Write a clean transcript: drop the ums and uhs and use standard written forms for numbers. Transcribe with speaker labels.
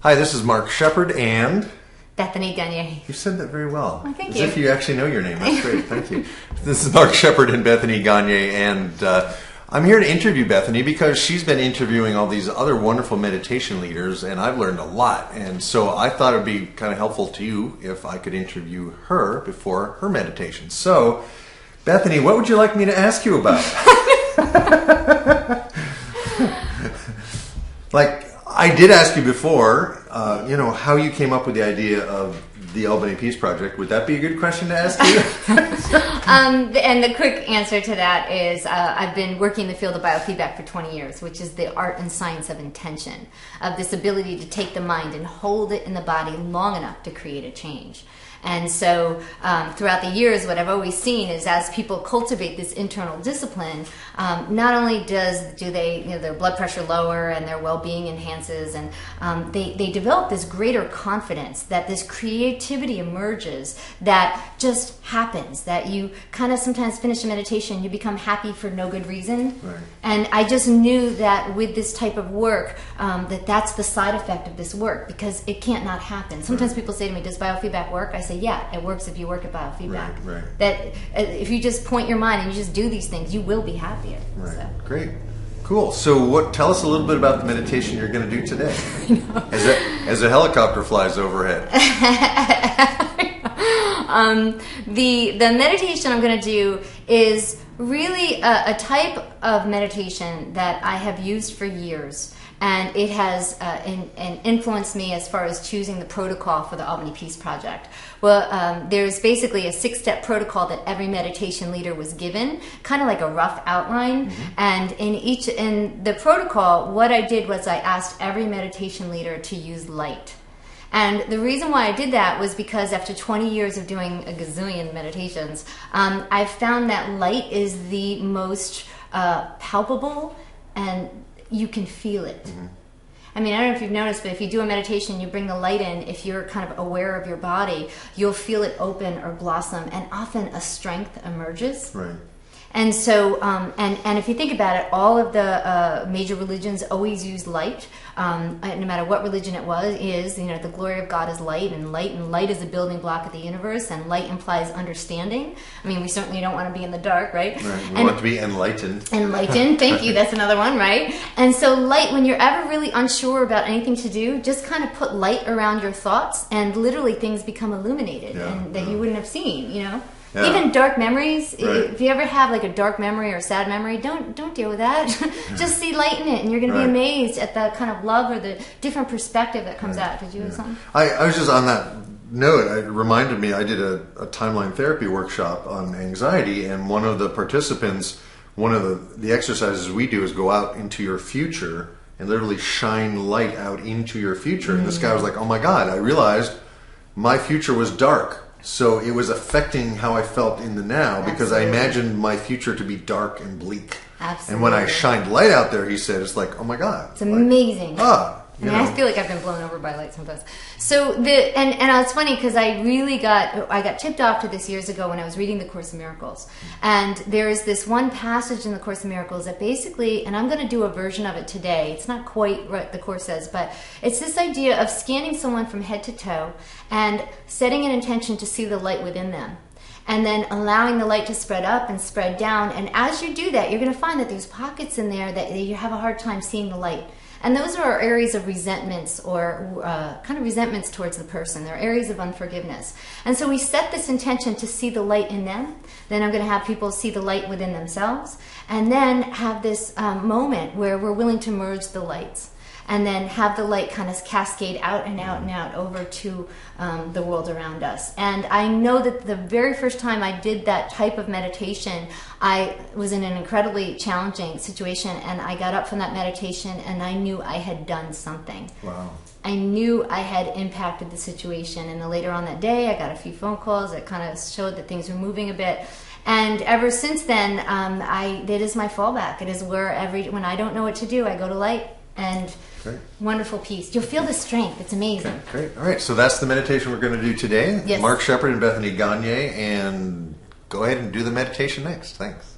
Speaker 1: Hi, this is Mark Shepard and...
Speaker 2: Bethany Gonyea.
Speaker 1: You said that very well.
Speaker 2: Oh, thank
Speaker 1: As
Speaker 2: you.
Speaker 1: if you actually know your name. That's great. Thank you. This is Mark Shepard and Bethany Gonyea, and I'm here to interview Bethany because she's been interviewing all these other wonderful meditation leaders, and I've learned a lot. And so I thought it would be kind of helpful to you if I could interview her before her meditation. So, Bethany, what would you like me to ask you about? Like, I did ask you before, how you came up with the idea of the Albany Peace Project. Would that be a good question to ask you?
Speaker 2: And the quick answer to that is I've been working in the field of biofeedback for 20 years, which is the art and science of intention, of this ability to take the mind and hold it in the body long enough to create a change. And so throughout the years, what I've always seen is as people cultivate this internal discipline, not only do they, their blood pressure lower and their well-being enhances, and they develop this greater confidence that this creativity emerges that just happens, that you kind of sometimes finish a meditation, you become happy for no good reason.
Speaker 1: Right.
Speaker 2: And I just knew that with this type of work, that's the side effect of this work, because it can't not happen. Sometimes people say to me, does biofeedback work? I say, yeah, it works if you work at biofeedback.
Speaker 1: Right.
Speaker 2: That if you just point your mind and you just do these things, you will be happier.
Speaker 1: Right.
Speaker 2: So.
Speaker 1: Great. Cool. So tell us a little bit about the meditation you're going to do today. As a helicopter flies overhead.
Speaker 2: The meditation I'm going to do is really a type of meditation that I have used for years. And it has influenced me as far as choosing the protocol for the Albany Peace Project. Well, there's basically a 6-step protocol that every meditation leader was given, kind of like a rough outline. Mm-hmm. And in the protocol, what I did was I asked every meditation leader to use light. And the reason why I did that was because after 20 years of doing a gazillion meditations, I found that light is the most palpable, and you can feel it. Mm-hmm. I mean, I don't know if you've noticed, but if you do a meditation, you bring the light in, if you're kind of aware of your body, you'll feel it open or blossom, and often a strength emerges.
Speaker 1: Right.
Speaker 2: And so, and if you think about it, all of the major religions always use light. No matter what religion it is, the glory of God is light, and light is a building block of the universe, and light implies understanding. I mean, we certainly don't want to be in the dark, right?
Speaker 1: Right. We want to be enlightened.
Speaker 2: Enlightened, thank you. That's another one, right? And so light, when you're ever really unsure about anything to do, just kind of put light around your thoughts, and literally things become illuminated that you wouldn't have seen, Yeah. Even dark memories. Right. If you ever have like a dark memory or a sad memory, don't deal with that. Just see light in it, and you're going to be amazed at the kind of love or the different perspective that comes out. Did you have something?
Speaker 1: I was just on that note. It reminded me. I did a timeline therapy workshop on anxiety, and one of the participants, one of the exercises we do is go out into your future and literally shine light out into your future. Mm-hmm. And this guy was like, "Oh my God! I realized my future was dark." So it was affecting how I felt in the now, because I imagined my future to be dark and bleak.
Speaker 2: Absolutely.
Speaker 1: And when I shined light out there, he said, it's like, oh my God.
Speaker 2: It's amazing.
Speaker 1: I
Speaker 2: feel like I've been blown over by light sometimes. So and it's funny because I got tipped off to this years ago when I was reading the Course in Miracles, and there is this one passage in the Course in Miracles that basically, and I'm going to do a version of it today. It's not quite what the Course says, but it's this idea of scanning someone from head to toe and setting an intention to see the light within them, and then allowing the light to spread up and spread down. And as you do that, you're going to find that there's pockets in there that you have a hard time seeing the light. And those are areas of resentments, or kind of resentments towards the person. They're areas of unforgiveness. And so we set this intention to see the light in them. Then I'm going to have people see the light within themselves. And then have this moment where we're willing to merge the lights. And then have the light kind of cascade out and out and out over to the world around us. And I know that the very first time I did that type of meditation, I was in an incredibly challenging situation, and I got up from that meditation and I knew I had done something.
Speaker 1: Wow.
Speaker 2: I knew I had impacted the situation. And then later on that day, I got a few phone calls that kind of showed that things were moving a bit. And ever since then, it is my fallback. It is where when I don't know what to do, I go to light. And wonderful peace. You'll feel the strength. It's amazing.
Speaker 1: Okay, great. All right, so that's the meditation we're going to do today.
Speaker 2: Yes.
Speaker 1: Mark Shepard and Bethany Gonyea, and go ahead and do the meditation next. Thanks.